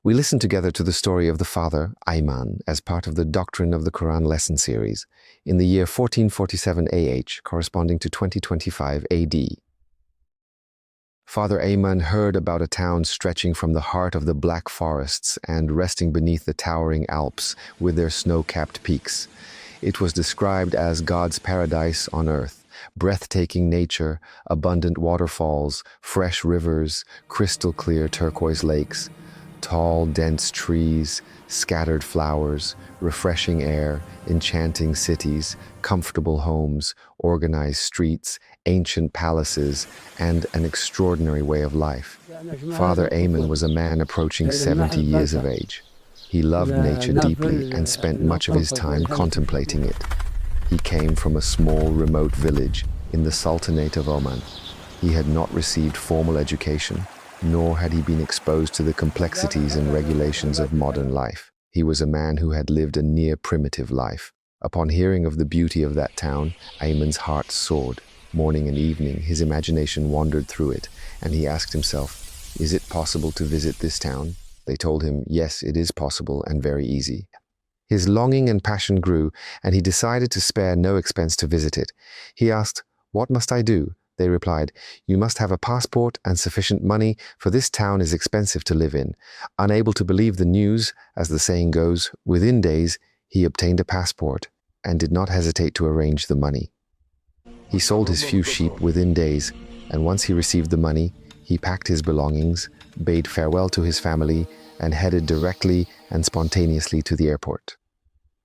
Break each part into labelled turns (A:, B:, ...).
A: We listened together to the story of the father, Ayman, as part of the Doctrine of the Quran lesson series in the year 1447 AH, corresponding to 2025 AD. Father Ayman heard about a town stretching from the heart of the Black Forests and resting beneath the towering Alps with their snow-capped peaks. It was described as God's paradise on earth. Breathtaking nature, abundant waterfalls, fresh rivers, crystal-clear turquoise lakes, tall, dense trees, scattered flowers, refreshing air, enchanting cities, comfortable homes, organized streets, ancient palaces, and an extraordinary way of life. Father Ayman was a man approaching 70 years of age. He loved nature deeply and spent much of his time contemplating it. He came from a small, remote village in the Sultanate of Oman. He had not received formal education, nor had he been exposed to the complexities and regulations of modern life. He was a man who had lived a near primitive life. Upon hearing of the beauty of that town, Ayman's heart soared. Morning and evening, his imagination wandered through it, and he asked himself, "Is it possible to visit this town?" They told him, yes, it is possible and very easy. His longing and passion grew, and he decided to spare no expense to visit it. He asked, "What must I do?" They replied, "You must have a passport and sufficient money, for this town is expensive to live in." Unable to believe the news, as the saying goes, within days he obtained a passport and did not hesitate to arrange the money. He sold his few sheep within days, and once he received the money, he packed his belongings, bade farewell to his family, and headed directly and spontaneously to the airport.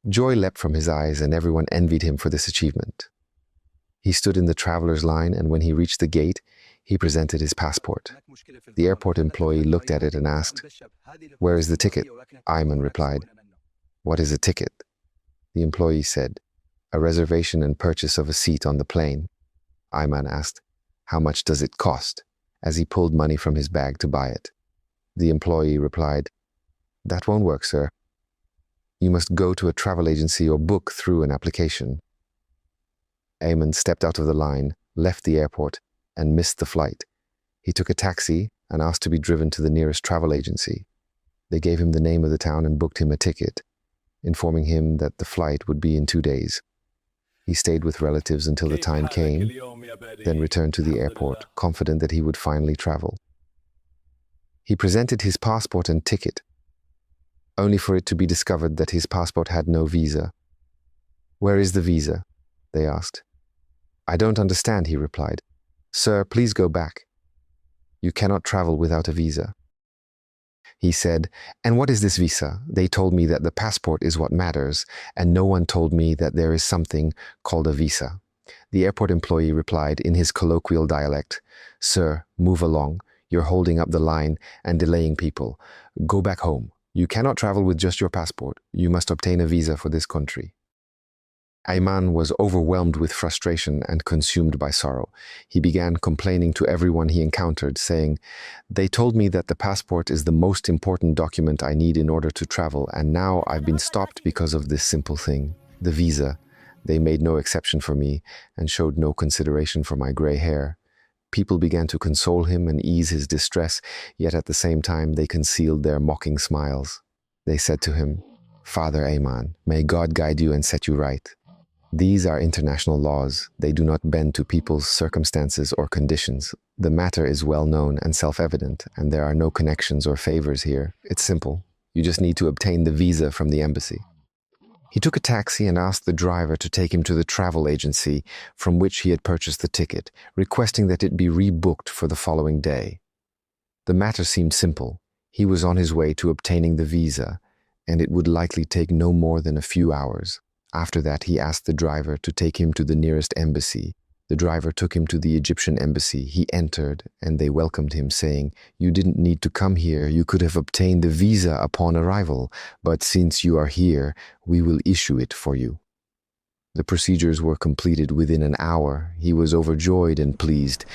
A: Joy leapt from his eyes, and everyone envied him for this achievement. He stood in the traveler's line, and when he reached the gate, he presented his passport. The airport employee looked at it and asked, "Where is the ticket?" Ayman replied, "What is a ticket?" The employee said, "A reservation and purchase of a seat on the plane." Ayman asked, "How much does it cost?" as he pulled money from his bag to buy it. The employee replied, "That won't work, sir. You must go to a travel agency or book through an application." Ayman stepped out of the line, left the airport, and missed the flight. He took a taxi and asked to be driven to the nearest travel agency. They gave him the name of the town and booked him a ticket, informing him that the flight would be in 2 days. He stayed with relatives until the time came, then returned to the airport, confident that he would finally travel. He presented his passport and ticket, only for it to be discovered that his passport had no visa. "Where is the visa?" they asked. "I don't understand," he replied. "Sir, please go back. You cannot travel without a visa." He said, "And what is this visa? They told me that the passport is what matters, and no one told me that there is something called a visa." The airport employee replied in his colloquial dialect, "Sir, move along. You're holding up the line and delaying people. Go back home. You cannot travel with just your passport. You must obtain a visa for this country." Ayman was overwhelmed with frustration and consumed by sorrow. He began complaining to everyone he encountered, saying, "They told me that the passport is the most important document I need in order to travel, and now I've been stopped because of this simple thing, the visa. They made no exception for me and showed no consideration for my gray hair." People began to console him and ease his distress, yet at the same time they concealed their mocking smiles. They said to him, "Father Ayman, may God guide you and set you right. These are international laws. They do not bend to people's circumstances or conditions. The matter is well known and self-evident, and there are no connections or favors here. It's simple. You just need to obtain the visa from the embassy." He took a taxi and asked the driver to take him to the travel agency from which he had purchased the ticket, requesting that it be rebooked for the following day. The matter seemed simple. He was on his way to obtaining the visa, and it would likely take no more than a few hours. After that, he asked the driver to take him to the nearest embassy. The driver took him to the Egyptian embassy. He entered, and they welcomed him, saying, "You didn't need to come here. You could have obtained the visa upon arrival, but since you are here, we will issue it for you." The procedures were completed within an hour. He was overjoyed and pleased,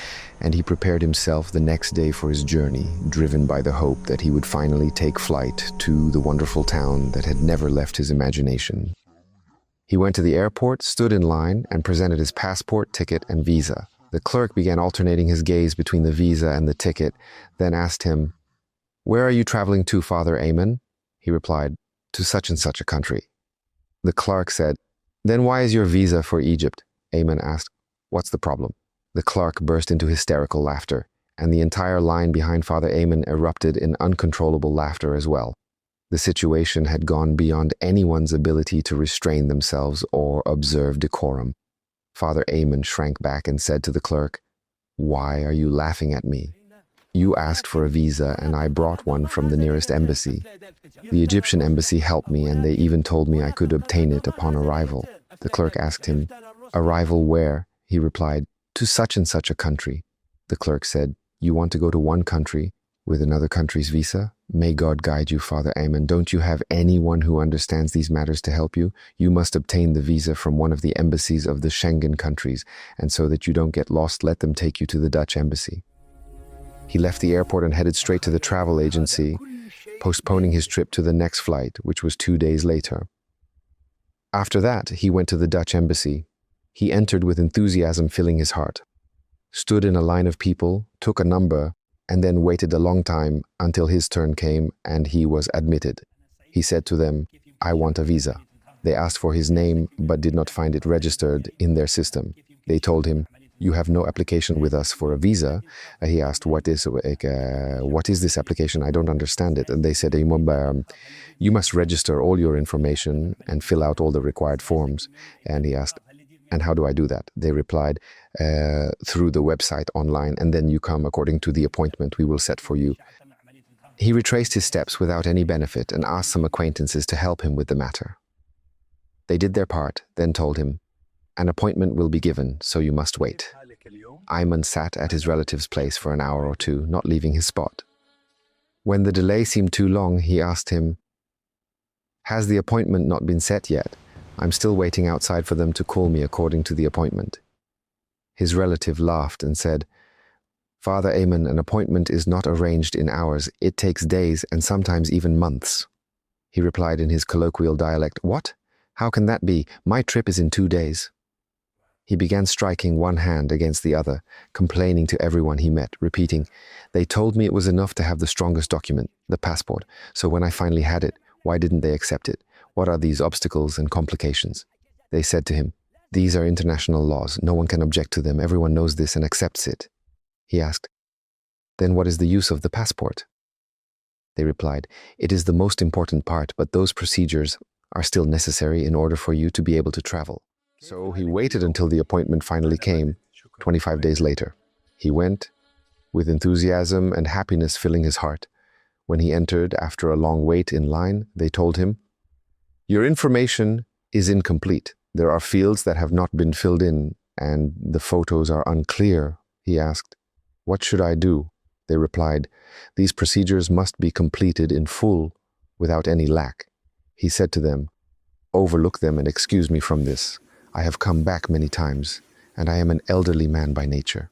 A: and he prepared himself the next day for his journey, driven by the hope that he would finally take flight to the wonderful town that had never left his imagination. He went to the airport, stood in line, and presented his passport, ticket, and visa. The clerk began alternating his gaze between the visa and the ticket, then asked him, "Where are you traveling to, Father Ayman?" He replied, "To such and such a country." The clerk said, "Then why is your visa for Egypt?" Ayman asked, "What's the problem?" The clerk burst into hysterical laughter, and the entire line behind Father Ayman erupted in uncontrollable laughter as well. The situation had gone beyond anyone's ability to restrain themselves or observe decorum. Father Ayman shrank back and said to the clerk, "Why are you laughing at me? You asked for a visa and I brought one from the nearest embassy. The Egyptian embassy helped me and they even told me I could obtain it upon arrival." The clerk asked him, "Arrival where?" He replied, "To such and such a country." The clerk said, "You want to go to one country with another country's visa? May God guide you, Father Ayman. Don't you have anyone who understands these matters to help you? You must obtain the visa from one of the embassies of the Schengen countries, and so that you don't get lost, let them take you to the Dutch embassy." He left the airport and headed straight to the travel agency, postponing his trip to the next flight, which was 2 days later. After that, he went to the Dutch embassy. He entered with enthusiasm filling his heart, stood in a line of people, took a number, and then waited a long time until his turn came and he was admitted. He said to them, "I want a visa." They asked for his name but did not find it registered in their system. They told him, "You have no application with us for a visa." He asked, what is this application? I don't understand it." And they said, "You must register all your information and fill out all the required forms." And he asked, "And how do I do that?" They replied, "Through the website online, and then you come according to the appointment we will set for you." He retraced his steps without any benefit and asked some acquaintances to help him with the matter. They did their part, then told him, "An appointment will be given, so you must wait." Ayman sat at his relative's place for an hour or two, not leaving his spot. When the delay seemed too long, he asked him, "Has the appointment not been set yet? I'm still waiting outside for them to call me according to the appointment." His relative laughed and said, "Father Ayman, an appointment is not arranged in hours. It takes days and sometimes even months." He replied in his colloquial dialect, "What? How can that be? My trip is in 2 days." He began striking one hand against the other, complaining to everyone he met, repeating, "They told me it was enough to have the strongest document, the passport. So when I finally had it, why didn't they accept it? What are these obstacles and complications?" They said to him, "These are international laws. No one can object to them. Everyone knows this and accepts it." He asked, "Then what is the use of the passport?" They replied, "It is the most important part, but those procedures are still necessary in order for you to be able to travel." So he waited until the appointment finally came, 25 days later. He went, with enthusiasm and happiness filling his heart. When he entered after a long wait in line, they told him, "Your information is incomplete. There are fields that have not been filled in, and the photos are unclear." He asked, "What should I do?" They replied, "These procedures must be completed in full, without any lack." He said to them, "Overlook them and excuse me from this. I have come back many times, and I am an elderly man by nature."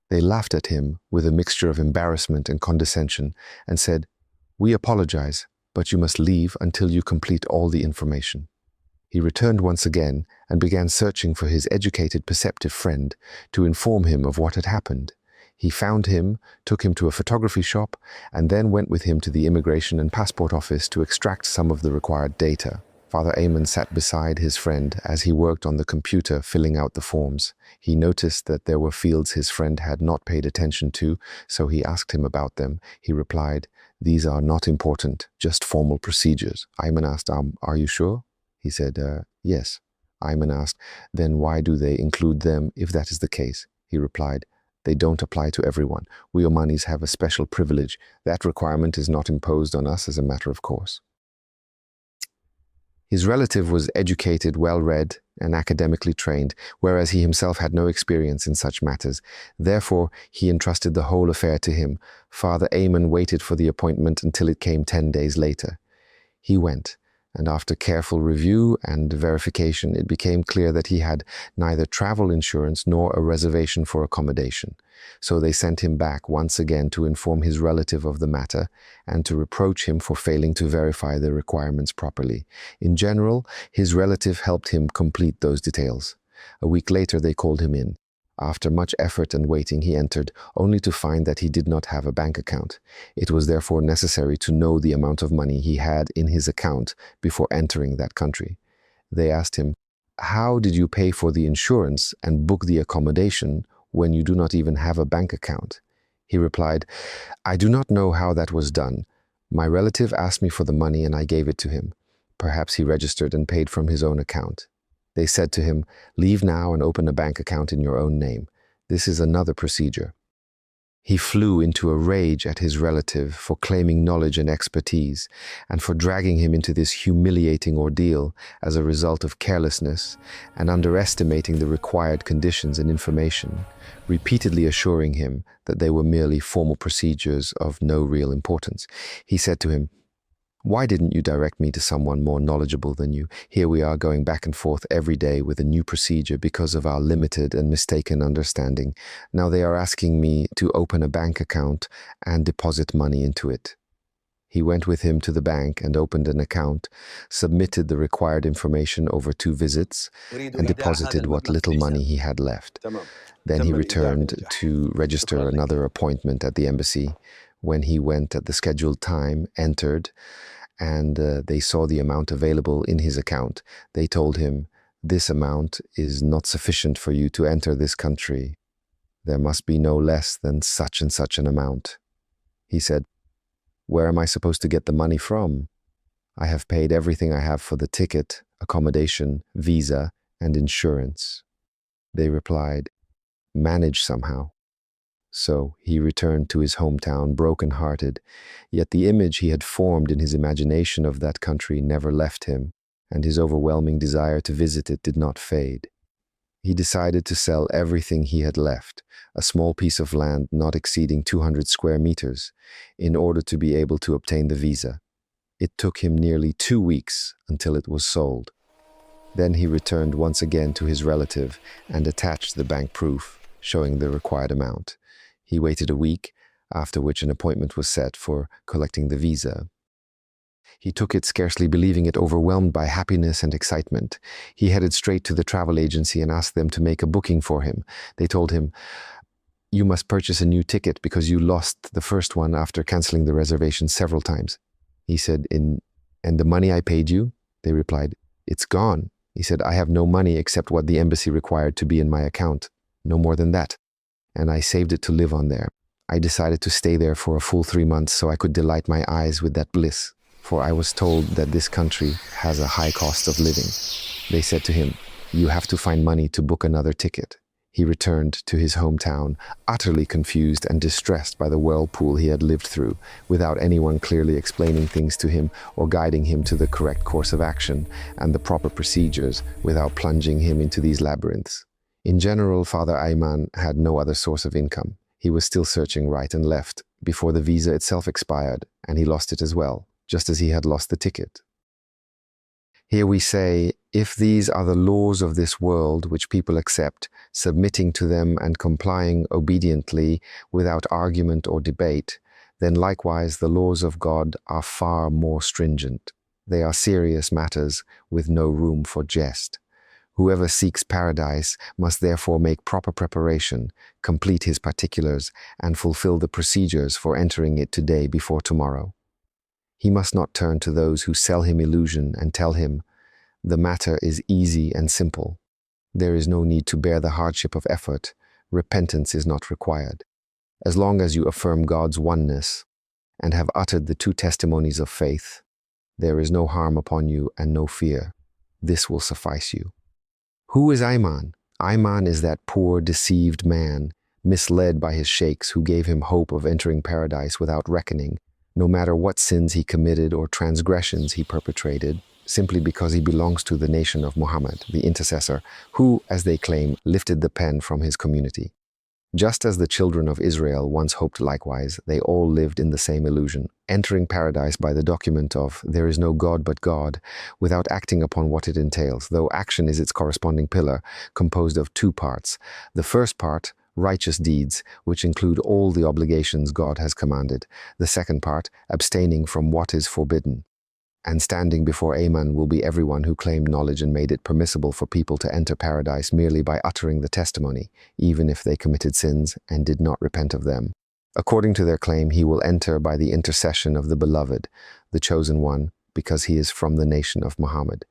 A: They laughed at him with a mixture of embarrassment and condescension and said, "We apologize, but you must leave until you complete all the information." He returned once again and began searching for his educated, perceptive friend to inform him of what had happened. He found him, took him to a photography shop, and then went with him to the immigration and passport office to extract some of the required data. Father Ayman sat beside his friend as he worked on the computer filling out the forms. He noticed that there were fields his friend had not paid attention to, so he asked him about them. He replied, "These are not important, just formal procedures." Ayman asked, "Are you sure?" He said, "Yes." Ayman asked, "Then why do they include them if that is the case?" He replied, "They don't apply to everyone. We Omanis have a special privilege. That requirement is not imposed on us as a matter of course." His relative was educated, well-read, and academically trained, whereas he himself had no experience in such matters. Therefore, he entrusted the whole affair to him. Father Ayman waited for the appointment until it came 10 days later. He went, and after careful review and verification, it became clear that he had neither travel insurance nor a reservation for accommodation. So they sent him back once again to inform his relative of the matter and to reproach him for failing to verify the requirements properly. In general, his relative helped him complete those details. A week later, they called him in. After much effort and waiting, he entered, only to find that he did not have a bank account. It was therefore necessary to know the amount of money he had in his account before entering that country. They asked him, "How did you pay for the insurance and book the accommodation when you do not even have a bank account?" He replied, "I do not know how that was done. My relative asked me for the money and I gave it to him. Perhaps he registered and paid from his own account." They said to him, "Leave now and open a bank account in your own name. This is another procedure." He flew into a rage at his relative for claiming knowledge and expertise, and for dragging him into this humiliating ordeal as a result of carelessness and underestimating the required conditions and information, repeatedly assuring him that they were merely formal procedures of no real importance. He said to him, "Why didn't you direct me to someone more knowledgeable than you? Here we are going back and forth every day with a new procedure because of our limited and mistaken understanding. Now they are asking me to open a bank account and deposit money into it." He went with him to the bank and opened an account, submitted the required information over 2 visits, and deposited what little money he had left. Then he returned to register another appointment at the embassy. When he went at the scheduled time, entered, and they saw the amount available in his account, they told him, "This amount is not sufficient for you to enter this country. There must be no less than such and such an amount." He said, "Where am I supposed to get the money from? I have paid everything I have for the ticket, accommodation, visa, and insurance." They replied, "Manage somehow." So he returned to his hometown broken-hearted, yet the image he had formed in his imagination of that country never left him, and his overwhelming desire to visit it did not fade. He decided to sell everything he had left, a small piece of land not exceeding 200 square meters, in order to be able to obtain the visa. It took him nearly 2 weeks until it was sold. Then he returned once again to his relative and attached the bank proof, showing the required amount. He waited a week, after which an appointment was set for collecting the visa. He took it, scarcely believing it, overwhelmed by happiness and excitement. He headed straight to the travel agency and asked them to make a booking for him. They told him, "You must purchase a new ticket because you lost the first one after canceling the reservation several times." He said, "And the money I paid you?" They replied, "It's gone." He said, "I have no money except what the embassy required to be in my account. No more than that. And I saved it to live on there. I decided to stay there for a full 3 months so I could delight my eyes with that bliss, for I was told that this country has a high cost of living." They said to him, "You have to find money to book another ticket." He returned to his hometown, utterly confused and distressed by the whirlpool he had lived through, without anyone clearly explaining things to him or guiding him to the correct course of action and the proper procedures without plunging him into these labyrinths. In general, Father Ayman had no other source of income. He was still searching right and left before the visa itself expired, and he lost it as well, just as he had lost the ticket. Here we say, if these are the laws of this world which people accept, submitting to them and complying obediently without argument or debate, then likewise the laws of God are far more stringent. They are serious matters with no room for jest. Whoever seeks paradise must therefore make proper preparation, complete his particulars, and fulfill the procedures for entering it today before tomorrow. He must not turn to those who sell him illusion and tell him, "The matter is easy and simple. There is no need to bear the hardship of effort. Repentance is not required. As long as you affirm God's oneness and have uttered the 2 testimonies of faith, there is no harm upon you and no fear. This will suffice you." Who is Ayman? Ayman is that poor, deceived man, misled by his sheikhs who gave him hope of entering paradise without reckoning, no matter what sins he committed or transgressions he perpetrated, simply because he belongs to the nation of Muhammad, the intercessor, who, as they claim, lifted the pen from his community. Just as the children of Israel once hoped likewise, they all lived in the same illusion, entering paradise by the document of "there is no God but God," without acting upon what it entails, though action is its corresponding pillar, composed of 2 parts. The first part, righteous deeds, which include all the obligations God has commanded. The second part, abstaining from what is forbidden. And standing before Ayman will be everyone who claimed knowledge and made it permissible for people to enter paradise merely by uttering the testimony, even if they committed sins and did not repent of them. According to their claim, he will enter by the intercession of the Beloved, the Chosen One, because he is from the nation of Muhammad.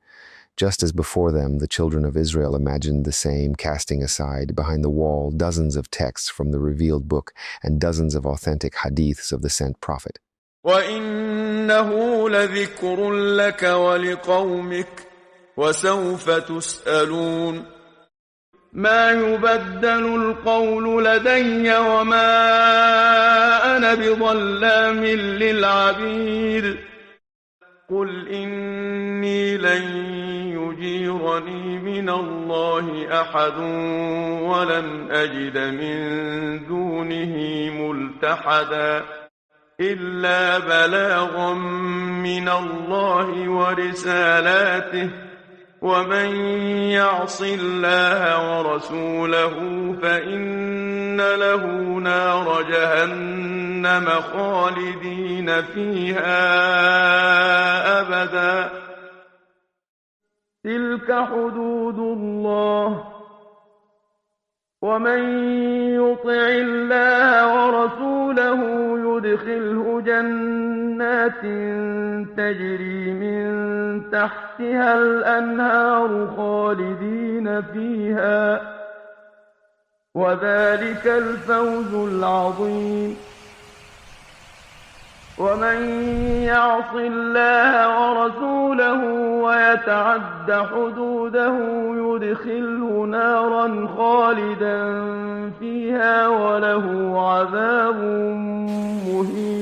A: Just as before them, the children of Israel imagined the same, casting aside behind the wall dozens of texts from the revealed book and dozens of authentic hadiths of the sent prophet.
B: وَإِنَّهُ لَذِكْرٌ لَكَ وَلِقَوْمِكَ وَسَوْفَ تُسْأَلُونَ ما يبدل القول لدي وما أنا بظلام للعبيد قل إني لن يجيرني من الله أحد ولن أجد من دونه ملتحدا إلا بلاغا من الله ورسالاته ومن يعص الله ورسوله فإن له نار جهنم خالدين فيها أبدا تلك حدود الله ومن يطع الله ورسوله يدخله جنات تجري من تحتها الأنهار خالدين فيها وذلك الفوز العظيم ومن يعص الله ورسوله ويتعد حدوده يدخله نارا خالدا فيها وله عذاب مهين